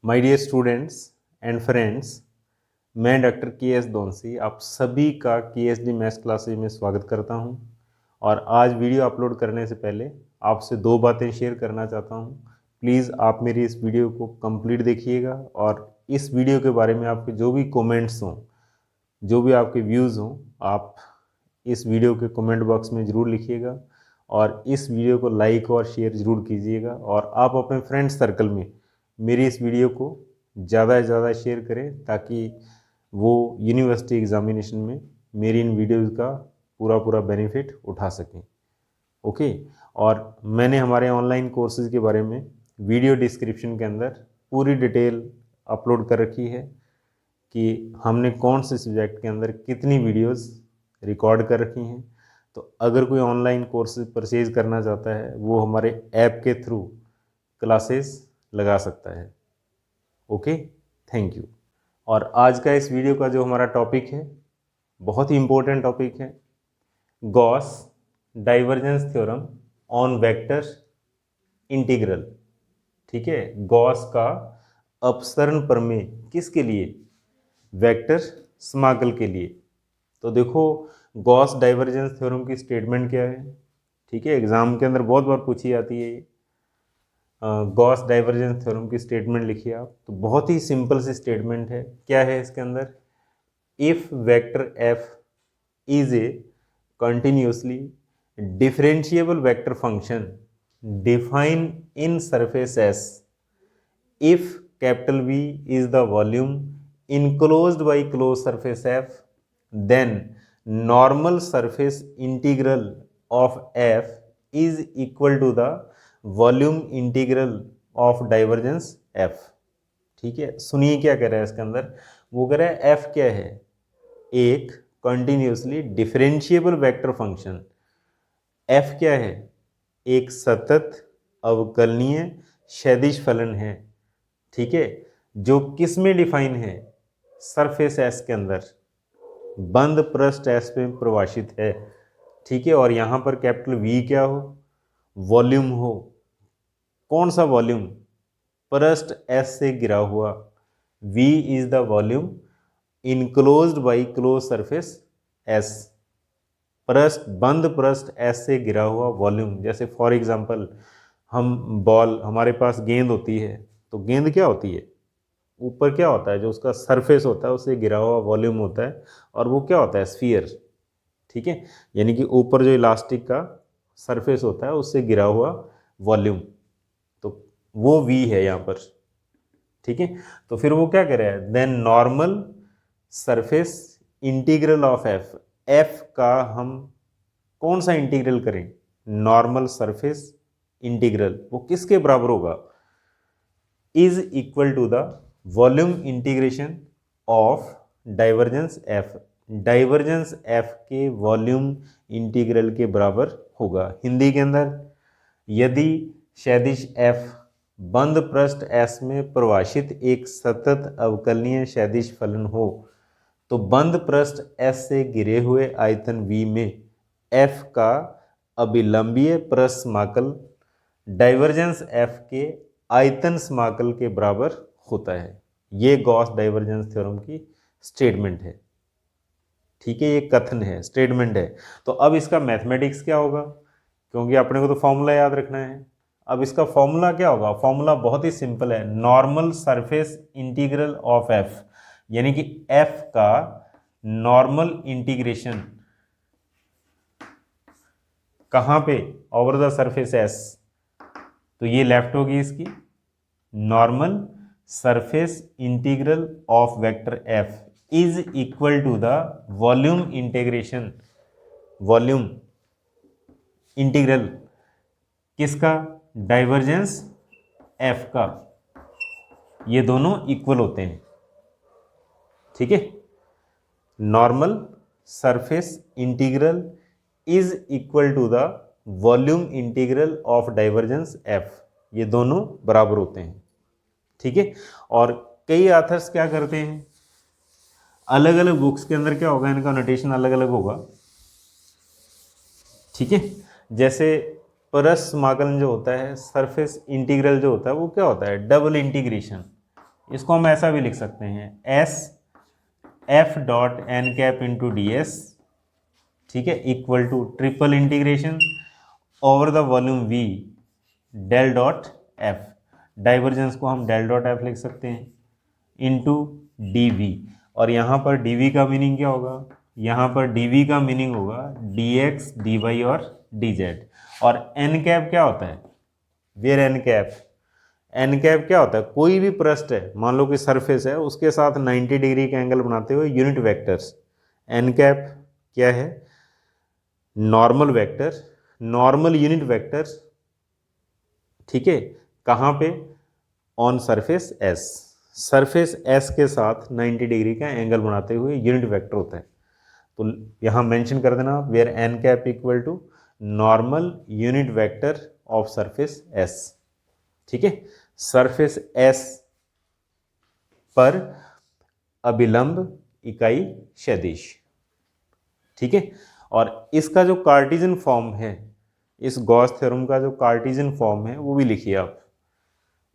My dear students and friends, मैं doctor K S दोनसी आप सभी का के एस डी मैथ्स क्लासेज में स्वागत करता हूं। और आज वीडियो अपलोड करने से पहले आपसे दो बातें शेयर करना चाहता हूं। प्लीज़ आप मेरी इस वीडियो को कंप्लीट देखिएगा और इस वीडियो के बारे में आपके जो भी कमेंट्स हों, जो भी आपके व्यूज़ हों, आप इस वीडियो के कमेंट बॉक्स में ज़रूर लिखिएगा और इस वीडियो को लाइक और शेयर ज़रूर कीजिएगा। और आप अपने फ्रेंड सर्कल में मेरी इस वीडियो को ज़्यादा से ज़्यादा शेयर करें ताकि वो यूनिवर्सिटी एग्ज़ामिनेशन में मेरी इन वीडियोज़ का पूरा बेनिफिट उठा सकें। ओके। और मैंने हमारे ऑनलाइन कोर्सेज़ के बारे में वीडियो डिस्क्रिप्शन के अंदर पूरी डिटेल अपलोड कर रखी है कि हमने कौन से सब्जेक्ट के अंदर कितनी वीडियोस रिकॉर्ड कर रखी हैं। तो अगर कोई ऑनलाइन कोर्सेज परचेज़ करना चाहता है वो हमारे ऐप के थ्रू क्लासेस लगा सकता है। Okay, thank you. और आज का इस वीडियो का जो हमारा टॉपिक है बहुत ही इम्पोर्टेंट टॉपिक है, Gauss divergence theorem on vector integral. ठीक है, गॉस का अपसरण प्रमेय किसके लिए? वेक्टर समाकल के लिए। तो देखो, गॉस डाइवर्जेंस थ्योरम की स्टेटमेंट क्या है। ठीक है, एग्जाम के अंदर बहुत बार पूछी जाती है ये। गॉस डाइवर्जेंस थ्योरम की स्टेटमेंट लिखिए आप। तो बहुत ही सिंपल सी स्टेटमेंट है। क्या है इसके अंदर? If vector F is a continuously differentiable vector function define in surface S, if capital V is the volume enclosed by closed surface F, then normal surface integral of F is equal to the volume integral of divergence F। ठीक है, सुनिए क्या कह रहा है इसके अंदर। वो कह रहा है F क्या है? एक continuously differentiable vector function. F क्या है? एक सतत अवकलनीय सदिश फलन है। ठीक है, जो किस में डिफाइन है? सरफेस एस के अंदर, बंद पृष्ठ एस में परिभाषित है। ठीक है, और यहां पर कैपिटल V क्या हो? वॉल्यूम हो। कौन सा वॉल्यूम? पृष्ठ एस से घिरा हुआ। V is the volume enclosed by close surface S. पृष्ठ, बंद पृष्ठ एस से घिरा हुआ वॉल्यूम। जैसे फॉर एग्जांपल, हम बॉल, हमारे पास गेंद होती है, तो गेंद क्या होती है? ऊपर क्या होता है? जो उसका सरफेस होता है उससे घिरा हुआ वॉल्यूम होता है, और वो क्या होता है? स्फीयर। ठीक है, यानी कि ऊपर जो इलास्टिक का सरफेस होता है उससे घिरा हुआ वॉल्यूम, तो वो V है यहाँ पर। ठीक है, तो फिर वो क्या कह रहा है? Then normal surface integral of F। F का हम कौन सा इंटीग्रल करें? Normal surface integral. वो किसके बराबर होगा? Is equal to the volume integration of divergence F. Divergence F के वॉल्यूम इंटीग्रल के बराबर होगा। हिंदी के अंदर, यदि सदिश एफ बंद पृष्ठ एस में परिभाषित एक सतत अवकलनीय सदिश फलन हो, तो बंद पृष्ठ एस से घिरे हुए आयतन V में एफ का अभिलंबीय पृष्ठ समाकल डाइवर्जेंस एफ के आयतन समाकल के बराबर होता है। ये गॉस डाइवर्जेंस थ्योरम की स्टेटमेंट है। ठीक है, ये कथन है, स्टेटमेंट है। तो अब इसका मैथमेटिक्स क्या होगा? क्योंकि अपने को तो फॉर्मूला याद रखना है। अब इसका फॉर्मूला क्या होगा? फॉर्मूला बहुत ही सिंपल है, normal surface integral of F. यानी कि एफ का नॉर्मल इंटीग्रेशन कहां पे? Over the surface S. तो ये लेफ्ट होगी इसकी, normal surface integral of vector F is equal to the volume integration, volume integral किसका? डाइवर्जेंस एफ का। ये दोनों इक्वल होते हैं। ठीक है, normal surface integral is equal to the volume integral of divergence F. ये दोनों बराबर होते हैं। ठीक है, और कई ऑथर्स क्या करते हैं, अलग अलग बुक्स के अंदर क्या होगा, इनका नोटेशन अलग अलग होगा। ठीक है, जैसे पृष्ठ समाकलन जो होता है, सरफेस इंटीग्रल जो होता है, वो क्या होता है? Double integration. इसको हम ऐसा भी लिख सकते हैं S F dot N cap into D S, ठीक है, equal to triple integration over the volume V del dot F, divergence को हम डेल डॉट एफ लिख सकते हैं, इंटू डी वी। और यहाँ पर डी वी का मीनिंग क्या होगा, यहाँ पर डी वी का मीनिंग होगा डी एक्स डी वाई और डी जेड। और एन कैप क्या होता है, where N cap, N cap क्या होता है, कोई भी पृष्ठ है, मान लो कि सरफेस है, उसके साथ 90 डिग्री का एंगल बनाते हुए यूनिट वेक्टर्स। एन कैप क्या है, normal vector, normal unit vectors, ठीक है, कहाँ पे, on surface S, surface S के साथ 90 डिग्री का एंगल बनाते हुए यूनिट वेक्टर होता है। तो यहाँ मेंशन कर देना where N cap equal to normal unit vector of surface S, ठीक है, सरफेस एस पर अभिलंब इकाई सदिश, ठीक है। और इसका जो कार्टेशियन फॉर्म है, इस गॉस थ्योरम का जो कार्टेशियन फॉर्म है वो भी लिखिए आप।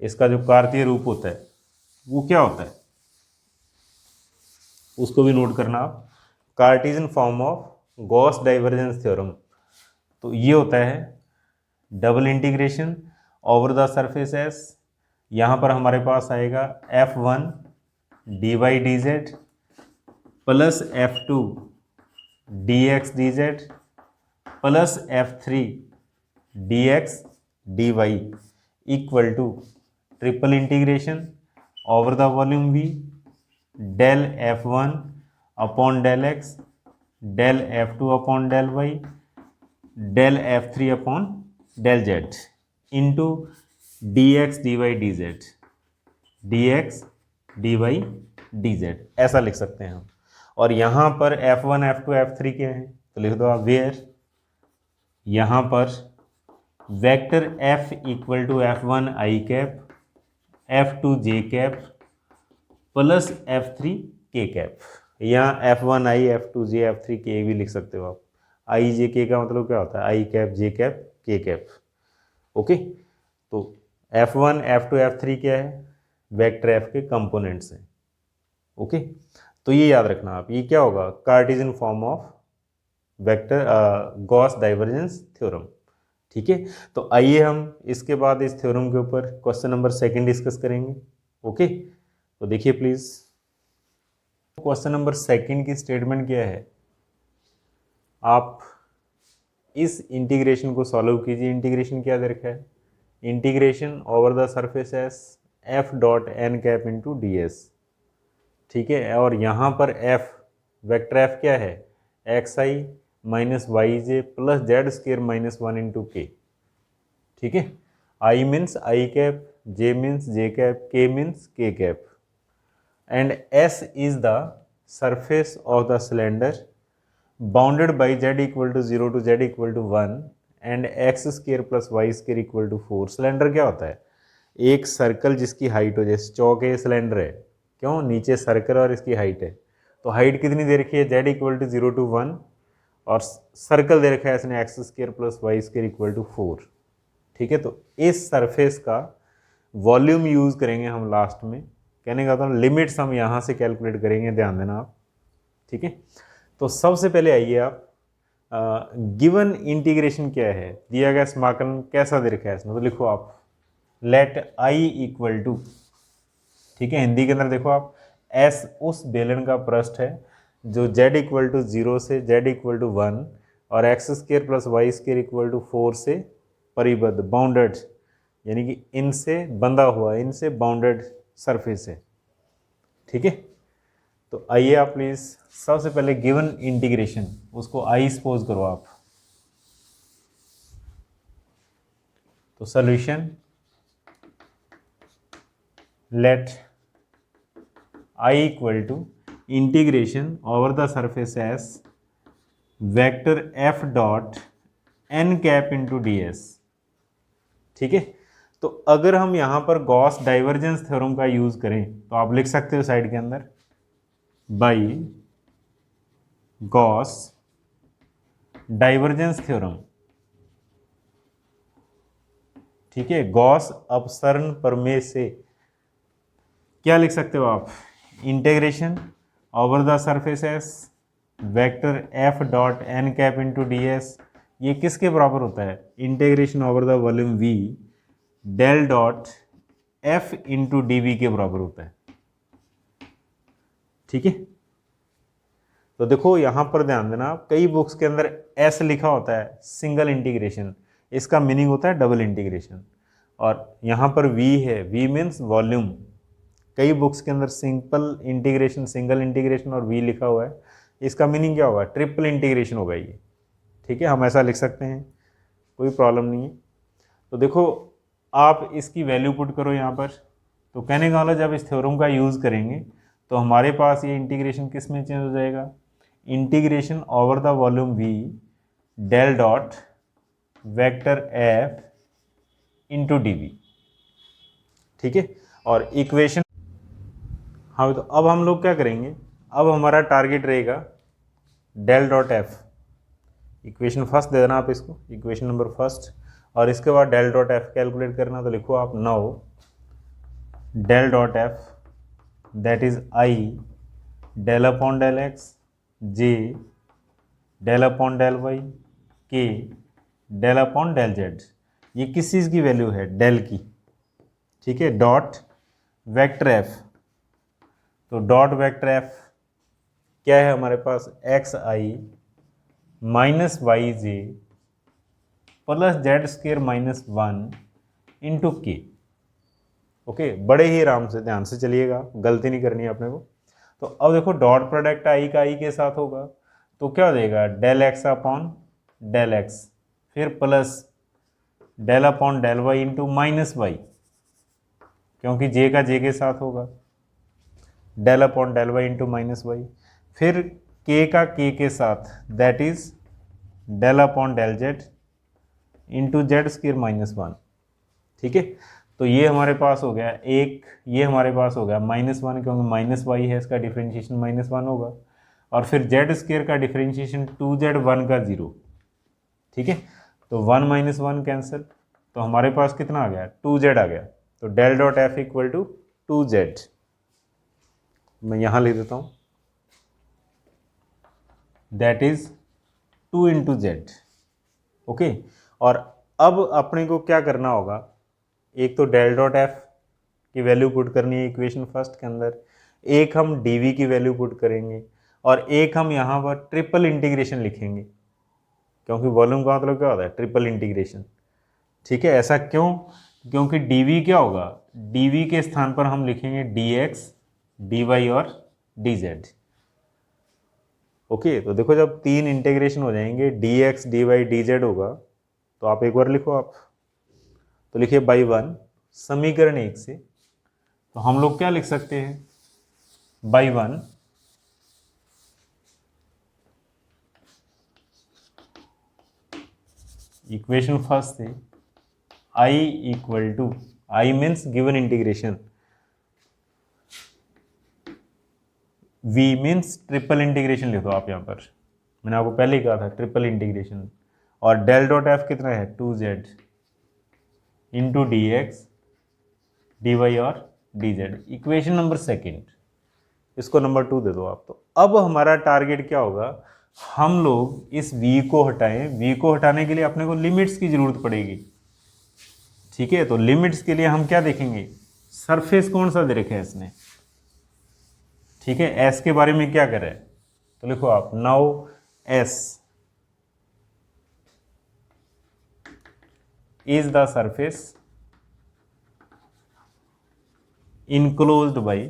इसका जो कार्तीय रूप होता है वो क्या होता है, उसको भी नोट करना आप। Cartesian form of Gauss divergence theorem, तो ये होता है double integration over the surface S, यहाँ पर हमारे पास आएगा F1 D Y D Z plus F2 D X D Z plus F3 D X D Y equal to triple integration over the volume V del F1 upon del X del F2 upon del Y del F3 upon del Z into D X D Y D Z, D X D Y D Z, ऐसा लिख सकते हैं हम। और यहाँ पर F1 F2 F3 क्या है, तो लिख दो आप वेयर, यहाँ पर vector F equal to F1 I cap F2 J cap plus F3 K cap, यहाँ F1 आई F2 जे F3 के भी लिख सकते हो आप। आई जे के का मतलब क्या होता है, आई कैप जे कैप के कैप, ओके। तो F1 F2 F3 क्या है, वेक्टर F के कंपोनेंट्स हैं, ओके। तो ये याद रखना आप, ये क्या होगा, Cartesian form of vector Gauss divergence theorem, ठीक है। तो आइए हम इसके बाद इस थ्योरम के ऊपर क्वेश्चन नंबर 2 डिस्कस करेंगे, ओके। तो देखिए प्लीज, क्वेश्चन नंबर 2 की स्टेटमेंट क्या है, आप इस इंटीग्रेशन को सॉल्व कीजिए। इंटीग्रेशन क्या दे रखा है, integration over the surface S F dot N cap into D S, ठीक है। और यहाँ पर एफ, वेक्टर एफ क्या है, X I minus Y J plus Z square minus 1 into K, ठीक है। I means I cap, J means J cap, K means K cap, and S is the surface of the cylinder bounded by Z equal to 0 to Z equal to 1 and X square plus Y square equal to 4। Cylinder क्या होता है, एक circle जिसकी height हो, जैसे चौक है, cylinder है, क्यों, नीचे सर्कल और इसकी हाइट है, तो हाइट कितनी दे रखी है, जेड इक्वल टू 0 टू 1 और सर्कल दे रखा है इसने X square plus Y square equal to 4, ठीक है। तो इस सरफेस का वॉल्यूम यूज़ करेंगे हम लास्ट में, कहने का तो लिमिट्स हम यहाँ से कैलकुलेट करेंगे, ध्यान देना आप, ठीक है। तो सबसे पहले आइए आप, गिवन इंटीग्रेशन क्या है, दिया गया समाकलन कैसा दे रखा है इसमें, तो लिखो आप लेट आई इक्वल टू, ठीक है, हिंदी के अंदर देखो आप, एस उस बेलन का पृष्ठ है जो z इक्वल टू 0 से z इक्वल टू 1 और X square plus Y square equal to 4 से परिबद्ध, बाउंडेड, यानी कि इनसे बंधा हुआ, इनसे बाउंडेड सरफेस है, ठीक है। तो आइए आप प्लीज सबसे पहले गिवन इंटीग्रेशन, उसको आई सपोज करो आप, तो solution let I equal to integration over the surface S vector F dot N cap into D S, ठीक है। तो अगर हम यहां पर गॉस डाइवर्जेंस थ्योरम का यूज करें तो आप लिख सकते हो साइड के अंदर, बाई गॉस डाइवर्जेंस थ्योरम, ठीक है, गॉस अपसरण प्रमेय से क्या लिख सकते हो आप, integration over the surface S vector F dot N cap into D S, ये किसके बराबर होता है, integration over the volume V del dot F into D V के बराबर होता है। ठीक है, तो देखो यहां पर ध्यान देना, कई बुक्स के अंदर एस लिखा होता है सिंगल इंटीग्रेशन, इसका मीनिंग होता है डबल इंटीग्रेशन, और यहां पर वी है, वी मीन्स वॉल्यूम। कई बुक्स के अंदर सिंपल इंटीग्रेशन, सिंगल इंटीग्रेशन और वी लिखा हुआ है, इसका मीनिंग क्या होगा, ट्रिपल इंटीग्रेशन होगा ये। ठीक है, हम ऐसा लिख सकते हैं, कोई प्रॉब्लम नहीं है। तो देखो आप इसकी वैल्यू पुट करो यहाँ पर, तो कहने का मतलब जब इस थ्योरम का यूज़ करेंगे तो हमारे पास ये इंटीग्रेशन किस में चेंज हो जाएगा, integration over the volume V del dot vector F into D V. ठीक है, और इक्वेशन, हाँ तो अब हम लोग क्या करेंगे, अब हमारा टारगेट रहेगा del dot F, equation first दे देना आप इसको, इक्वेशन नंबर फर्स्ट, और इसके बाद डेल डॉट एफ कैलकुलेट करना। तो लिखो आप now del dot F that is I del upon del X J del upon del Y K del upon del Z, ये किस चीज़ की वैल्यू है, डेल की। ठीक है, डॉट वेक्टर एफ, तो डॉट वेक्टर एफ क्या है हमारे पास, X I minus Y J plus Z square minus 1 into K. Okay, बड़े ही आराम से ध्यान से चलिएगा, गलती नहीं करनी है अपने को। तो अब देखो डॉट प्रोडक्ट आई का आई के साथ होगा, तो क्या हो जाएगा, del X upon del X, फिर plus del upon del Y into minus Y, क्योंकि जे का जे के साथ होगा, del upon del Y into minus Y, फिर के का के साथ that is del upon del Z into Z square minus 1। ठीक है, तो ये हमारे पास हो गया एक, ये हमारे पास हो गया -1, क्योंकि माइनस वाई है, इसका डिफ्रेंशिएशन -1 होगा, और फिर जेड स्क्र का डिफ्रेंशिएशन 2z 1 का 0। ठीक है, तो 1 - 1 कैंसिल, तो हमारे पास कितना आ गया, 2z आ गया। तो del dot F equal to 2z, मैं यहाँ लिख देता हूँ, that is 2 into Z. Okay, और अब अपने को क्या करना होगा, एक तो डेल डॉट एफ की वैल्यू पुट करनी है इक्वेशन फर्स्ट के अंदर, एक हम डी की वैल्यू पुट करेंगे, और एक हम यहाँ पर ट्रिपल इंटीग्रेशन लिखेंगे, क्योंकि वॉल्यूम का मतलब क्या होता है, ट्रिपल इंटीग्रेशन। ठीक है, ऐसा क्यों, क्योंकि डी क्या होगा, डी के स्थान पर हम लिखेंगे डी एक्स डी वाई और डी जेड। ओके, तो देखो जब 3 इंटीग्रेशन हो जाएंगे, D X D Y D Z होगा, तो आप एक बार लिखो आप, तो लिखिए बाई 1 समीकरण 1 से, तो हम लोग क्या लिख सकते हैं, बाई 1 इक्वेशन फर्स्ट से I equal to, I means given integration, V means triple integration लिखो आप यहाँ पर, मैंने आपको पहले ही कहा था ट्रिपल इंटीग्रेशन, और डेल डॉट एफ कितना है 2z into D X D Y और D Z, equation number second, इसको नंबर 2 दे दो आप। तो अब हमारा टारगेट क्या होगा, हम लोग इस v को हटाएं, v को हटाने के लिए अपने को लिमिट्स की जरूरत पड़ेगी। ठीक है, तो लिमिट्स के लिए हम क्या देखेंगे, सरफेस कौन सा दे रखा है इसने। ठीक है, एस के बारे में क्या कर रहा है, तो लिखो आप now S is the surface enclosed by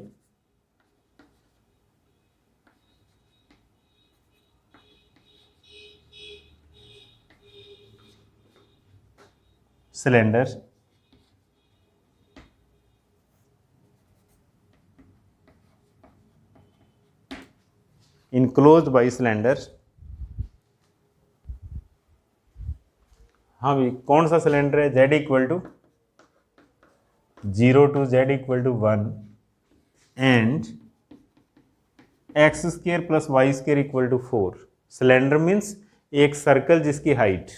cylinder enclosed by cylinder. हाँ भाई, कौन सा सिलेंडर है, z equal to 0 to z equal to 1 and X square plus Y square equal to 4। Cylinder means एक सर्कल जिसकी हाइट,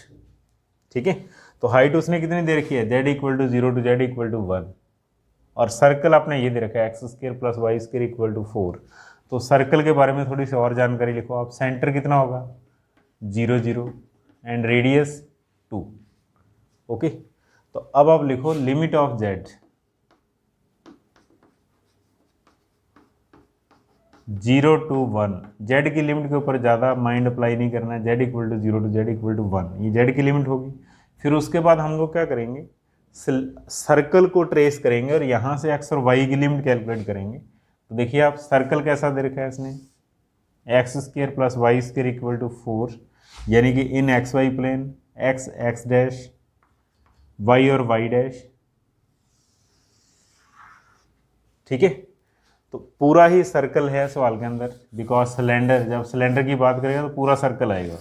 ठीक है, तो हाइट उसने कितनी दे रखी है, z equal to 0 to z equal to 1, और सर्कल आपने ये दे रखा है X square plus Y square equal to 4। तो सर्कल के बारे में थोड़ी सी और जानकारी लिखो आप। सेंटर कितना होगा 0 0 एंड रेडियस 2। ओके, तो अब आप लिखो limit of Z 0 to 1। Z की लिमिट के ऊपर ज़्यादा माइंड अप्लाई नहीं करना है। Z equal to 0 to Z equal to 1, ये जेड की लिमिट होगी। फिर उसके बाद हम लोग क्या करेंगे, सर्कल को ट्रेस करेंगे और यहाँ से एक्स और वाई की लिमिट कैलकुलेट करेंगे। तो देखिए आप, सर्कल कैसा दे रखा है इसने, X square plus Y square equal to 4, यानी कि in X Y plane X X dash Y और वाई डैश। ठीक है, तो पूरा ही सर्कल है सवाल के अंदर, बिकॉज सिलेंडर, जब सिलेंडर की बात करेंगे तो पूरा सर्कल आएगा।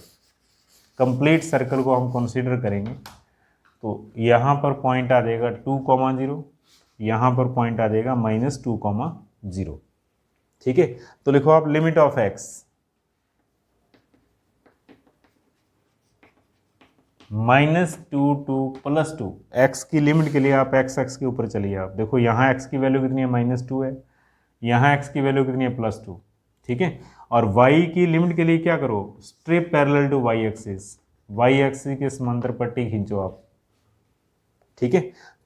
कंप्लीट सर्कल को हम कंसीडर करेंगे। तो यहाँ पर पॉइंट आ जाएगा 2,0, यहाँ पर पॉइंट आ जाएगा -2,0। ठीक है, तो लिखो आप limit of x -2 to +2। X की लिमिट के लिए आप एक्स एक्स के ऊपर चलिए। आप देखो यहाँ एक्स की वैल्यू कितनी है -2 है, यहाँ x की वैल्यू कितनी है +2। ठीक है, और y की लिमिट के लिए क्या करो, strip parallel to y axis, y axis के समांतर पट्टी खींचो आप। ठीक है,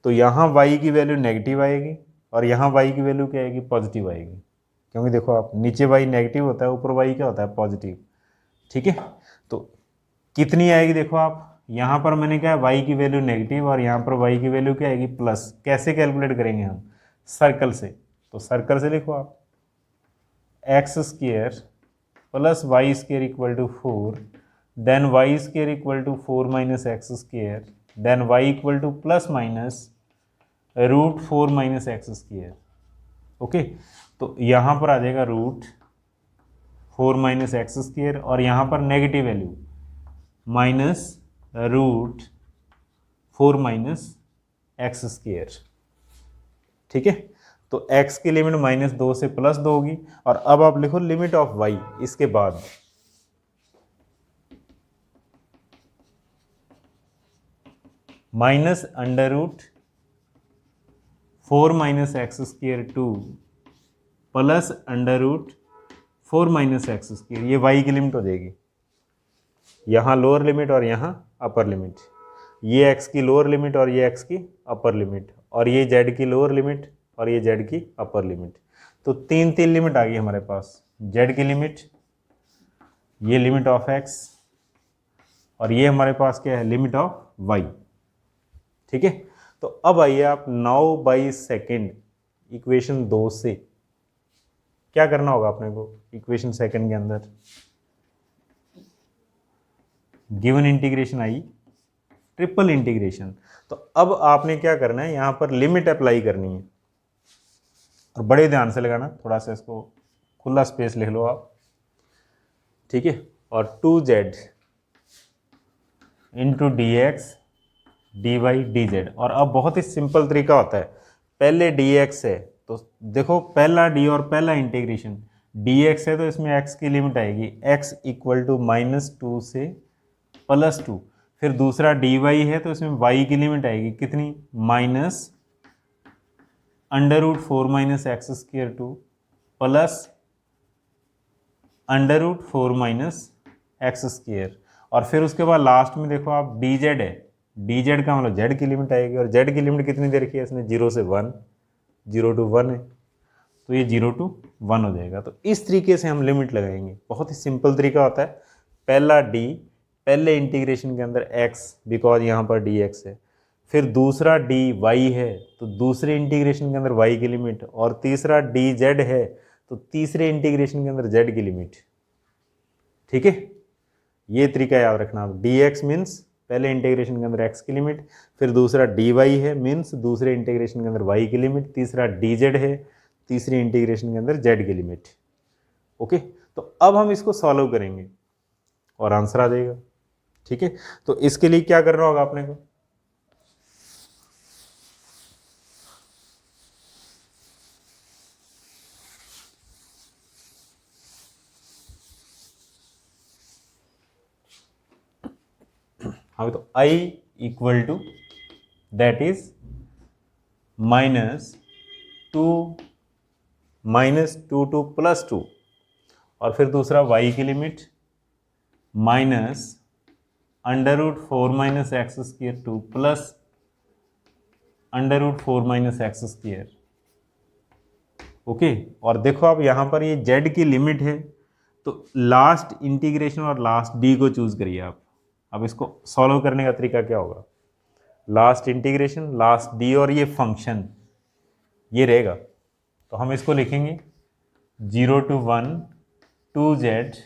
तो यहाँ y की वैल्यू नेगेटिव आएगी और यहाँ y की वैल्यू क्या आएगी, पॉजिटिव आएगी। क्योंकि देखो आप, नीचे y नेगेटिव होता है, ऊपर y क्या होता है, पॉजिटिव। ठीक है, तो कितनी आएगी देखो आप, यहाँ पर मैंने क्या है y की वैल्यू नेगेटिव और यहाँ पर y की वैल्यू क्या आएगी प्लस। कैसे कैलकुलेट करेंगे हम, सर्कल से। तो सर्कल से लिखो आप X square plus Y square equal to 4, then Y square equal to 4 minus X square, then Y equal to plus minus √4 minus X square. Okay, तो यहाँ पर आ जाएगा √4 माइनस एक्स स्क्वायर और यहाँ पर negative value -√4 minus X square. ठीक है, तो x की लिमिट -2 से +2 होगी। और अब आप लिखो लिमिट ऑफ y इसके बाद -√4 minus X square to +√4 minus X square, ये y की लिमिट हो जाएगी। यहाँ लोअर लिमिट और यहाँ अपर लिमिट, ये x की लोअर लिमिट और ये x की अपर लिमिट, और ये z की लोअर लिमिट और ये z की अपर लिमिट। तो तीन लिमिट आ गई हमारे पास, z की लिमिट, ये लिमिट ऑफ x, और ये हमारे पास क्या है, लिमिट ऑफ y। ठीक है, तो अब आइए आप 9/2 इक्वेशन 2 से क्या करना होगा अपने को। इक्वेशन सेकंड के अंदर given integration I triple integration. तो अब आपने क्या करना है, यहां पर लिमिट अप्लाई करनी है, और बड़े ध्यान से लगाना, थोड़ा सा इसको खुला स्पेस लिख लो आप। ठीक है, और 2z into dx dy dz। और अब बहुत ही सिंपल तरीका होता है, पहले dx है तो देखो पहला d और पहला इंटीग्रेशन, dx है तो इसमें x की लिमिट आएगी x इक्वल टू -2 से +2। फिर दूसरा dy है तो इसमें y की लिमिट आएगी कितनी, -√4 minus X square to +√4 minus X square. और फिर उसके बाद लास्ट में देखो आप dz है, dz का मतलब z की लिमिट आएगी, और z की लिमिट कितनी दे रखी है इसने, 0 से 1, 0 to 1 है, तो ये 0 to 1 हो जाएगा। तो इस तरीके से हम लिमिट लगाएंगे, बहुत ही सिंपल तरीका होता है। पहला d पहले इंटीग्रेशन के अंदर x, बिकॉज यहाँ पर dx है, फिर दूसरा dy है तो दूसरे इंटीग्रेशन के अंदर y की लिमिट, और तीसरा dz है तो तीसरे इंटीग्रेशन के अंदर z की लिमिट। ठीक है, ये तरीका याद रखना आप। dx मीन्स पहले इंटीग्रेशन के अंदर x की लिमिट, फिर दूसरा dy है मीन्स दूसरे इंटीग्रेशन के अंदर y की लिमिट, तीसरा dz है तीसरी इंटीग्रेशन के अंदर z की लिमिट। ओके, तो अब हम इसको सॉल्व करेंगे और आंसर आ जाएगा। ठीक है, तो इसके लिए क्या करना होगा आपने को, हाँ तो i equal to that is -√4 to minus two to plus two, और फिर दूसरा y की limit minus under root four minus X square to plus under root four minus X square. Okay, और देखो आप यहाँ पर ये z की लिमिट है, तो लास्ट इंटीग्रेशन और लास्ट d को चूज करिए आप। अब इसको सॉल्व करने का तरीका क्या होगा, लास्ट इंटीग्रेशन लास्ट d और ये फंक्शन ये रहेगा, तो हम इसको लिखेंगे 0 to 1 2z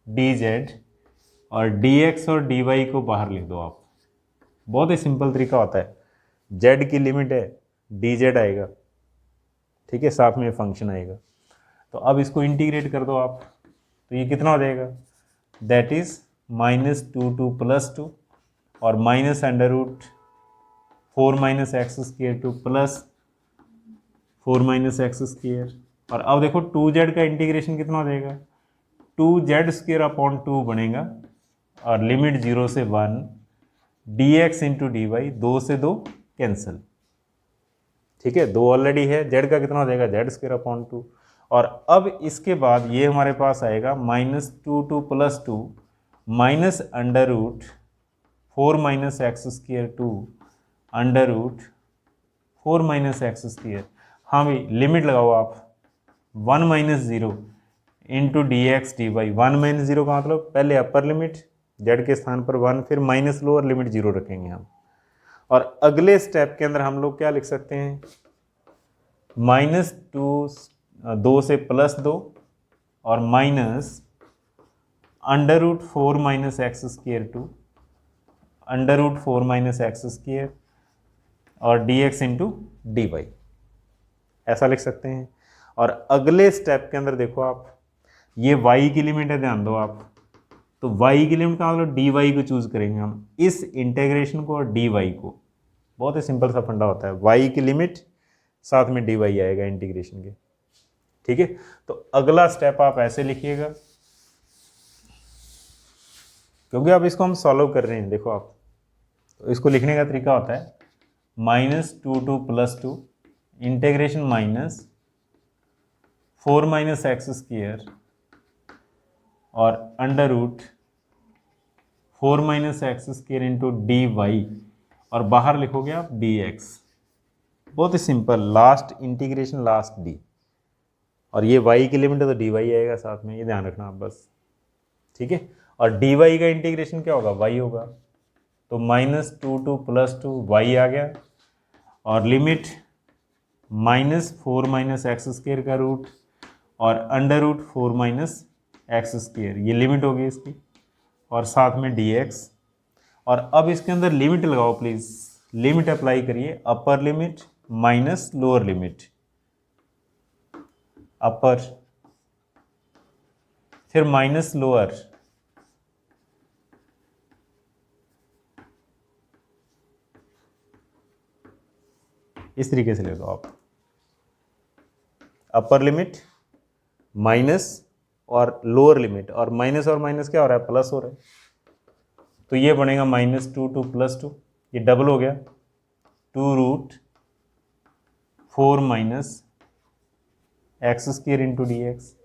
dz और dx और dy को बाहर लिख दो आप। बहुत ही सिंपल तरीका होता है, z की लिमिट है, dz आएगा, ठीक है, साथ में फंक्शन आएगा। तो अब इसको इंटीग्रेट कर दो आप, तो ये कितना हो जाएगा, that is minus two to plus two और minus under root four minus X square to plus four minus X square. और अब देखो 2z का इंटीग्रेशन कितना हो जाएगा, 2z स्क्र अपॉन 2 बनेगा और लिमिट 0 से 1 dx इंटू डी वाई, 2 से 2 कैंसिल, ठीक है, 2 ऑलरेडी है, z का कितना हो जाएगा, z स्क्र अपॉन 2। और अब इसके बाद ये हमारे पास आएगा minus two to plus two minus under root four minus X square to under root four minus X square. हाँ भाई, लिमिट लगाओ आप 1 minus zero into D X D Y. 1 minus zero का मतलब पहले अपर लिमिट z के स्थान पर 1, फिर माइनस लोअर लिमिट 0 रखेंगे हम। और अगले स्टेप के अंदर हम लोग क्या लिख सकते हैं, माइनस टू 2 से प्लस 2 और minus under root four minus X square to under root four minus X square और D X into D Y, ऐसा लिख सकते हैं। और अगले स्टेप के अंदर देखो आप, ये y की लिमिट है, ध्यान दो आप, तो y की लिमिट का मतलब dy को चूज करेंगे हम, इस इंटीग्रेशन को और dy को। बहुत ही सिंपल सा फंडा होता है, y की लिमिट साथ में dy आएगा इंटीग्रेशन के, ठीक है। तो अगला स्टेप आप ऐसे लिखिएगा, क्योंकि अब इसको हम सॉल्व कर रहे हैं, देखो आप, तो इसको लिखने का तरीका होता है minus two to plus two integration minus four minus X square और under root four minus X square into D Y, और बाहर लिखोगे आप डी एक्स। बहुत ही simple, last integration last D, और ये y की लिमिट है तो dy आएगा साथ में, ये ध्यान रखना आप बस, ठीक है। और dy का इंटीग्रेशन क्या होगा, y होगा, तो minus two to plus two y आ गया और limit minus four minus X square का रूट और under root four minus X square, ये लिमिट होगी इसकी, और साथ में dx। और अब इसके अंदर लिमिट लगाओ प्लीज़, लिमिट अप्लाई करिए, upper limit minus lower limit, upper फिर माइनस लोअर, इस तरीके से ले दो आप, अपर लिमिट माइनस और लोअर लिमिट, और माइनस क्या हो रहा है, प्लस हो रहा है, तो ये बनेगा minus two to plus two, ये डबल हो गया, two root four minus X square into D X.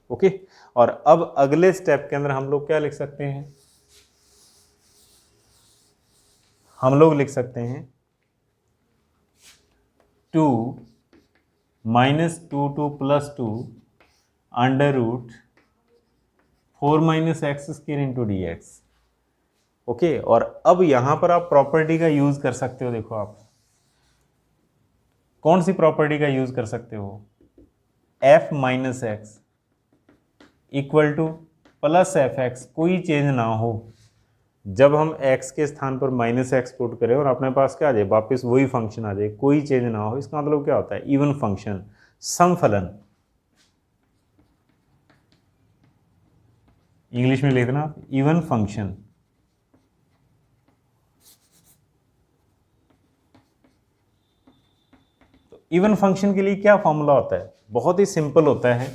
Okay, और अब अगले स्टेप के अंदर हम लोग क्या लिख सकते हैं, हम लोग लिख सकते हैं two minus two to plus two under root four minus X square into D X. Okay, और अब यहां पर आप प्रॉपर्टी का यूज कर सकते हो, देखो आप कौन सी प्रॉपर्टी का यूज कर सकते हो, f minus X equal to plus F X, कोई चेंज ना हो, जब हम x के स्थान पर माइनस एक्स पुट करें और अपने पास क्या आ जाए, वापस वही फंक्शन आ जाए, कोई चेंज ना हो, इसका मतलब क्या होता है, इवन फंक्शन, समफलन, इंग्लिश में लिख देना इवन फंक्शन। तो इवन फंक्शन के लिए क्या फॉर्मूला होता है, बहुत ही सिंपल होता है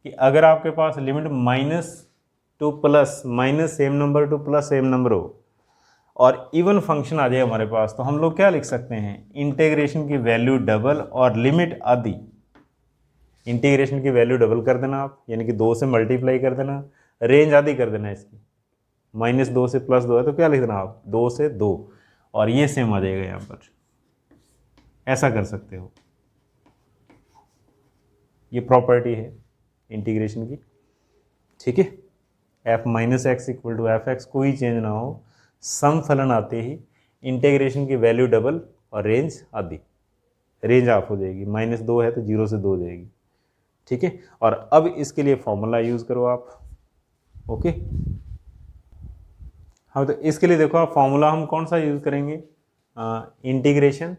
कि अगर आपके पास limit minus to plus minus same number to plus same number हो और इवन फंक्शन आ जाए हमारे पास, तो हम लोग क्या लिख सकते हैं, इंटीग्रेशन की वैल्यू डबल और लिमिट आधी। इंटीग्रेशन की वैल्यू डबल कर देना आप, यानी कि 2 से मल्टीप्लाई कर देना, रेंज आधी कर देना इसकी, -2 से +2 है तो क्या लिख देना आप, 2 से 2, और ये सेम आ जाएगा यहाँ पर। ऐसा कर सकते हो, ये प्रॉपर्टी है इंटीग्रेशन की, ठीक है। f minus X equal to F X, कोई चेंज ना हो, सम फलन आते ही इंटीग्रेशन की वैल्यू डबल और रेंज आधी, रेंज ऑफ हो जाएगी, -2 है तो 0 से 2 जाएगी, ठीक है। और अब इसके लिए फॉर्मूला यूज़ करो आप, ओके। हाँ, तो इसके लिए देखो आप, फॉर्मूला हम कौन सा यूज़ करेंगे, integration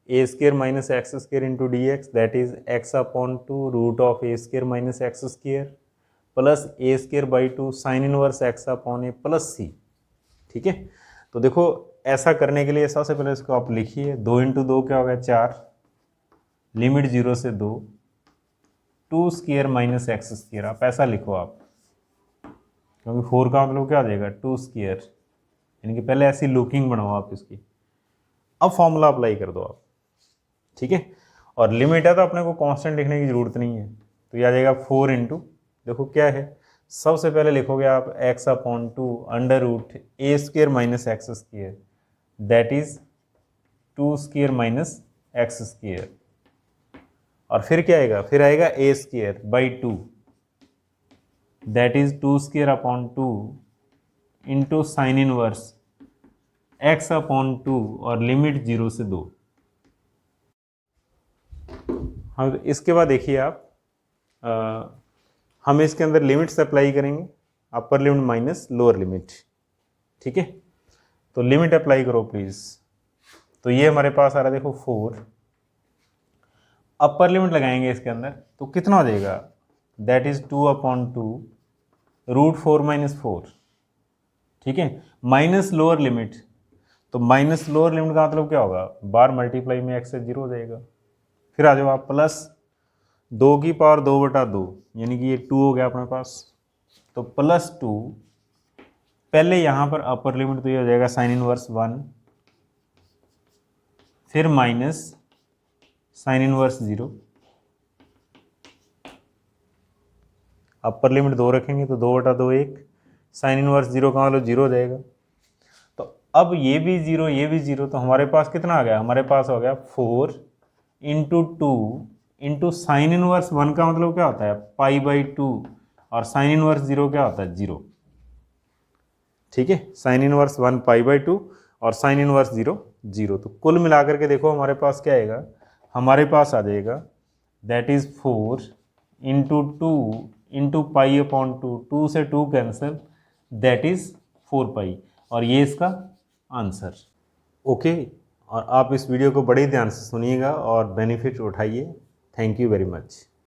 A square minus X square into D X, that is x/2 root of A square minus X square plus A square by 2 sine inverse x/a plus C, ठीक है। तो देखो ऐसा करने के लिए सबसे पहले इसको आप लिखिए, 2 × 2 क्या हो गया 4, लिमिट 0 से 2, 2 स्क्र माइनस एक्स स्क्र, आप ऐसा लिखो आप, क्योंकि 4 का मतलब क्या आ जाएगा 2 स्क्र, यानी कि पहले ऐसी लुकिंग बनाओ आप इसकी। अब फॉर्मूला अप्लाई कर दो आप, ठीक है। और लिमिट है तो अपने को कांस्टेंट लिखने की ज़रूरत नहीं है, तो ये आ जाएगा 4 × देखो क्या है, सबसे पहले लिखोगे आप x/2 under root A square minus X square, that is 2 square minus X square, और फिर क्या आएगा, फिर आएगा A square by 2, that is 2 स्क्र/2 इंटू साइन इनवर्स x/2 और लिमिट 0 से 2। हाँ, तो इसके बाद देखिए आप, हम इसके अंदर लिमिट्स अप्लाई करेंगे, अपर लिमिट माइनस लोअर लिमिट, ठीक है। तो लिमिट अप्लाई करो प्लीज़। तो ये हमारे पास आ रहा है देखो 4, अपर लिमिट लगाएंगे इसके अंदर तो कितना हो जाएगा, दैट इज 2/2 रूट 4 - 4, ठीक है। माइनस लोअर लिमिट, तो माइनस लोअर लिमिट का मतलब क्या होगा, बार मल्टीप्लाई में x से 0 हो जाएगा। फिर आ जाओ आप, प्लस 2 की पावर 2/2, यानी कि ये 2 हो गया अपने पास, तो +2, पहले यहाँ पर अपर लिमिट तो ये हो जाएगा साइन इनवर्स 1, फिर minus sine inverse 0, upper limit 2 रखेंगे तो 2/2 1, साइन इनवर्स 0 का मतलब 0 हो जाएगा। तो अब ये भी 0 ये भी 0, तो हमारे पास कितना आ गया, हमारे पास हो गया 4 × 2 इंटू साइन इनवर्स 1 का मतलब क्या होता है π/2, और साइन इनवर्स 0 क्या होता है 0, ठीक है। साइन इनवर्स 1 π/2 और साइन इनवर्स 0 0, तो कुल मिलाकर के देखो हमारे पास क्या आएगा, हमारे पास आ जाएगा दैट इज 4 × 2 इंटू π/2, 2 से 2 कैंसिल, दैट इज 4π, और ये इसका आंसर, ओके। और आप इस वीडियो को बड़े ध्यान से सुनिएगा और बेनिफिट उठाइए। Thank you very much.